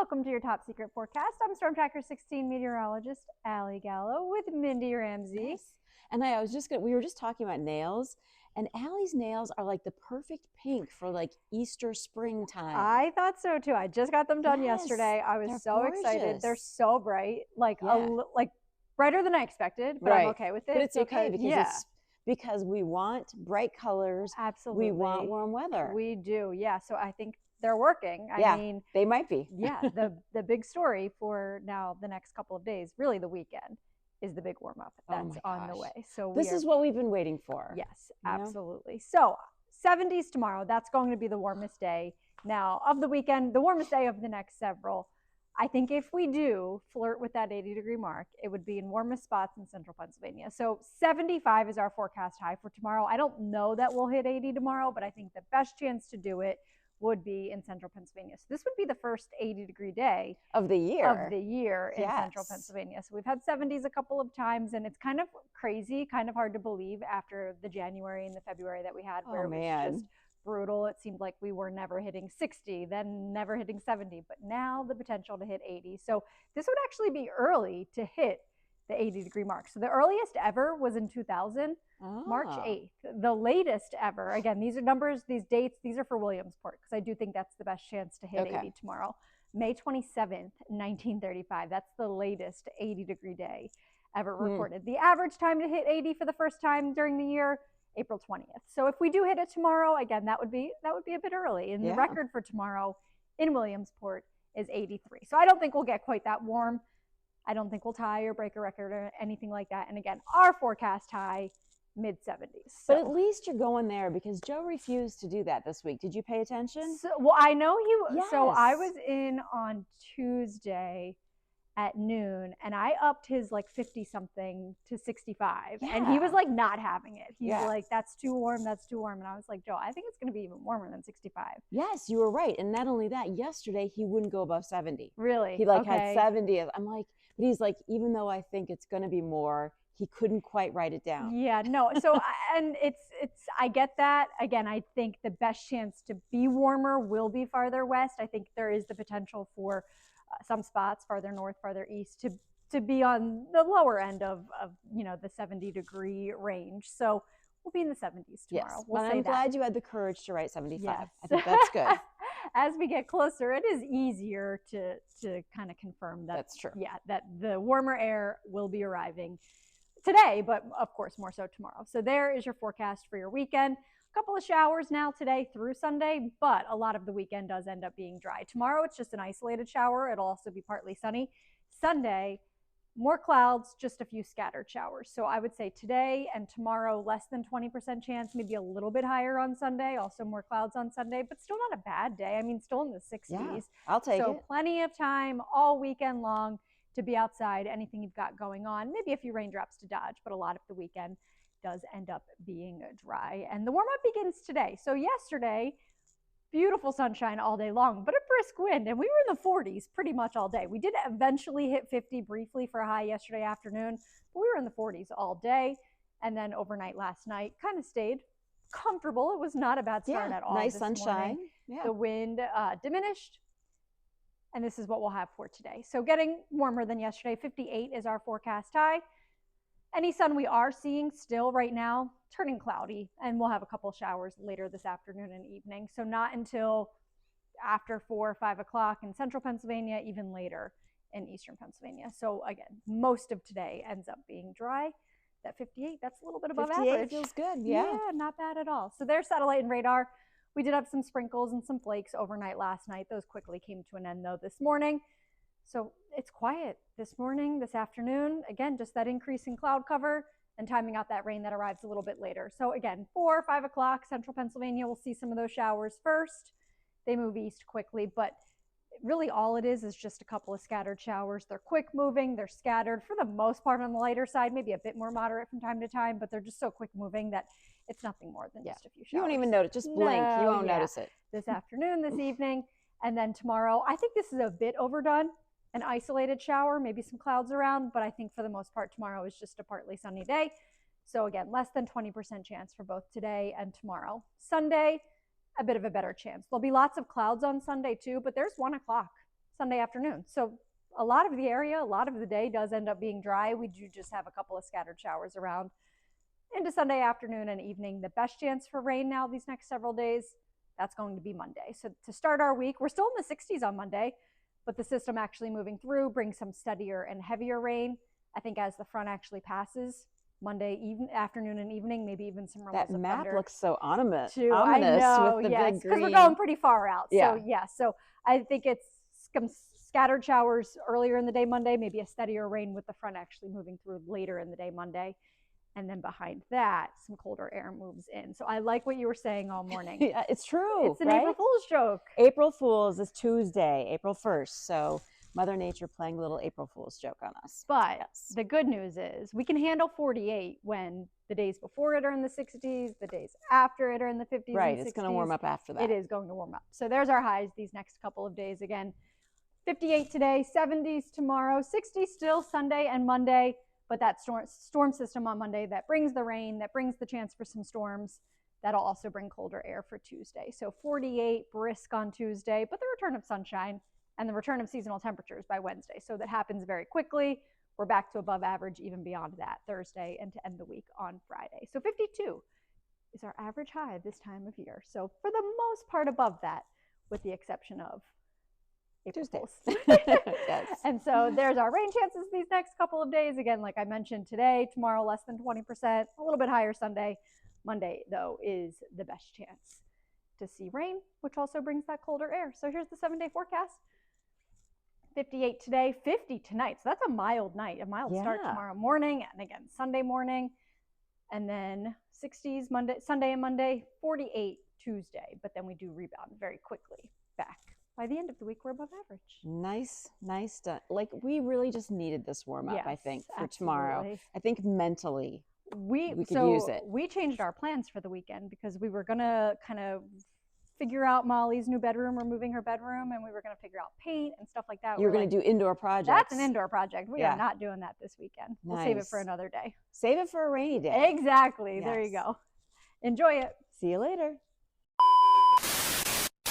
Welcome to your top secret forecast. I'm Storm Tracker 16 meteorologist Ally Gallo with Mindy Ramsey. Yes. And we were just talking about nails, and Allie's nails are like the perfect pink for like Easter springtime. I thought so too. I just got them done yesterday. I was so excited. They're so bright, like brighter than I expected, but I'm okay with it. But it's okay because we want bright colors. Absolutely. We want warm weather. We do. Yeah. So I think they're working. I mean, they might be. Yeah. The big story for now the next couple of days, really the weekend, is the big warm up that's on the way. So this is what we've been waiting for. Yes, absolutely. So 70s tomorrow. That's going to be the warmest day now of the weekend, the warmest day of the next several. I think if we do flirt with that 80-degree mark, it would be in warmest spots in central Pennsylvania. So 75 is our forecast high for tomorrow. I don't know that we'll hit 80 tomorrow, but I think the best chance to do it would be in central Pennsylvania. So this would be the first 80-degree day of the year in central Pennsylvania. So we've had 70s a couple of times, and it's kind of crazy, kind of hard to believe after the January and the February that we had where it was just brutal. It seemed like we were never hitting 60, then never hitting 70, but now the potential to hit 80. So this would actually be early to hit the 80-degree mark. So the earliest ever was in 2000, March 8th. The latest ever, again, these are numbers, these dates, these are for Williamsport, because I do think that's the best chance to hit 80 tomorrow. May 27th, 1935. That's the latest 80-degree day ever recorded. The average time to hit 80 for the first time during the year, April 20th. So if we do hit it tomorrow, again, that would be a bit early. And the record for tomorrow in Williamsport is 83. So I don't think we'll get quite that warm. I don't think we'll tie or break a record or anything like that. And again, our forecast high, mid-70s. But at least you're going there, because Joe refused to do that this week. Did you pay attention? Well, I know he. Yes. So I was in on Tuesday at noon, and I upped his like 50-something to 65, and he was like not having it. He's like, that's too warm, that's too warm. And I was like, Joe, I think it's going to be even warmer than 65. Yes, you were right. And not only that, yesterday he wouldn't go above 70. Really? He had 70. I'm like, but he's like, even though I think it's going to be more, he couldn't quite write it down. Yeah, no. So, and I get that. Again, I think the best chance to be warmer will be farther west. I think there is the potential for some spots farther north, farther east to be on the lower end of the 70-degree range. So we'll be in the 70s tomorrow. Yes, we'll I'm glad you had the courage to write 75. Yes. I think that's good. As we get closer, it is easier to kind of confirm that that's true. Yeah, that the warmer air will be arriving today, but of course more so tomorrow. So there is your forecast for your weekend. A couple of showers now today through Sunday, but a lot of the weekend does end up being dry. Tomorrow it's just an isolated shower. It'll also be partly sunny. Sunday, more clouds, just a few scattered showers. So I would say today and tomorrow, less than 20% chance, maybe a little bit higher on Sunday. Also more clouds on Sunday, but still not a bad day. I mean, still in the 60s. Yeah, I'll take it. So plenty of time all weekend long to be outside, anything you've got going on. Maybe a few raindrops to dodge, but a lot of the weekend does end up being dry. And the warm-up begins today. So yesterday, beautiful sunshine all day long, but a brisk wind, and we were in the 40s pretty much all day. We did eventually hit 50 briefly for a high yesterday afternoon, but we were in the 40s all day. And then overnight last night kind of stayed comfortable. It was not a bad start at all. Nice sunshine. Yeah. The wind diminished, and this is what we'll have for today. So getting warmer than yesterday. 58 is our forecast high. Any sun we are seeing still right now, turning cloudy, and we'll have a couple showers later this afternoon and evening. So not until after 4 or 5 o'clock in central Pennsylvania, even later in eastern Pennsylvania. So again, most of today ends up being dry. That 58, that's a little bit above 58 average. Feels good, yeah, not bad at all. So there's satellite and radar. We did have some sprinkles and some flakes overnight last night. Those quickly came to an end though this morning. So it's quiet this morning, this afternoon. Again, just that increase in cloud cover and timing out that rain that arrives a little bit later. So again, 4 or 5 o'clock, central Pennsylvania, we'll see some of those showers first. They move east quickly, but really all it is just a couple of scattered showers. They're quick moving, they're scattered for the most part on the lighter side, maybe a bit more moderate from time to time, but they're just so quick moving that it's nothing more than just a few showers. You won't even notice, just blink, you won't notice it. This afternoon, this evening, and then tomorrow, I think this is a bit overdone. An isolated shower, maybe some clouds around, but I think for the most part tomorrow is just a partly sunny day. So again, less than 20% chance for both today and tomorrow. Sunday, a bit of a better chance. There'll be lots of clouds on Sunday too, but there's 1 o'clock Sunday afternoon. So a lot of the area, a lot of the day does end up being dry. We do just have a couple of scattered showers around into Sunday afternoon and evening. The best chance for rain now these next several days, that's going to be Monday. So to start our week, we're still in the 60s on Monday, but the system actually moving through brings some steadier and heavier rain. I think as the front actually passes, Monday afternoon and evening, maybe even some rumbles That of map thunder looks so ominous. too. I know, with the yes, big because green. we're going pretty far out. Yeah. So yeah, so I think it's some scattered showers earlier in the day Monday, maybe a steadier rain with the front actually moving through later in the day Monday. And then behind that, some colder air moves in. So I like what you were saying all morning. Yeah, it's true. It's an right? April Fool's joke. April Fool's is Tuesday, April 1st. So Mother Nature playing a little April Fool's joke on us. But yes. The good news is we can handle 48 when the days before it are in the 60s, the days after it are in the 50s. Right, and 60s. it's going to warm up after that. It is going to warm up. So there's our highs these next couple of days. Again, 58 today, 70s tomorrow, 60s still Sunday and Monday. But that storm system on Monday that brings the rain, that brings the chance for some storms, that'll also bring colder air for Tuesday. So 48 brisk on Tuesday, but the return of sunshine and the return of seasonal temperatures by Wednesday. So that happens very quickly. We're back to above average even beyond that Thursday and to end the week on Friday. So 52 is our average high this time of year. So for the most part above that, with the exception of Tuesdays. Yes. And so there's our rain chances these next couple of days. Again, like I mentioned today, tomorrow less than 20%, a little bit higher Sunday. Monday, though, is the best chance to see rain, which also brings that colder air. So here's the 7-day forecast. 58 today, 50 tonight. So that's a mild night, a mild start tomorrow morning, and again, Sunday morning. And then 60s Sunday and Monday, 48 Tuesday. But then we do rebound very quickly back. By the end of the week, we're above average. Nice. Like we really just needed this warm up, I think, for tomorrow. I think mentally we could use it. We changed our plans for the weekend because we were going to kind of figure out Molly's new bedroom. We're moving her bedroom, and we were going to figure out paint and stuff like that. You're going to do indoor projects. That's an indoor project. We are not doing that this weekend. We'll save it for another day. Save it for a rainy day. Exactly. Yes. There you go. Enjoy it. See you later.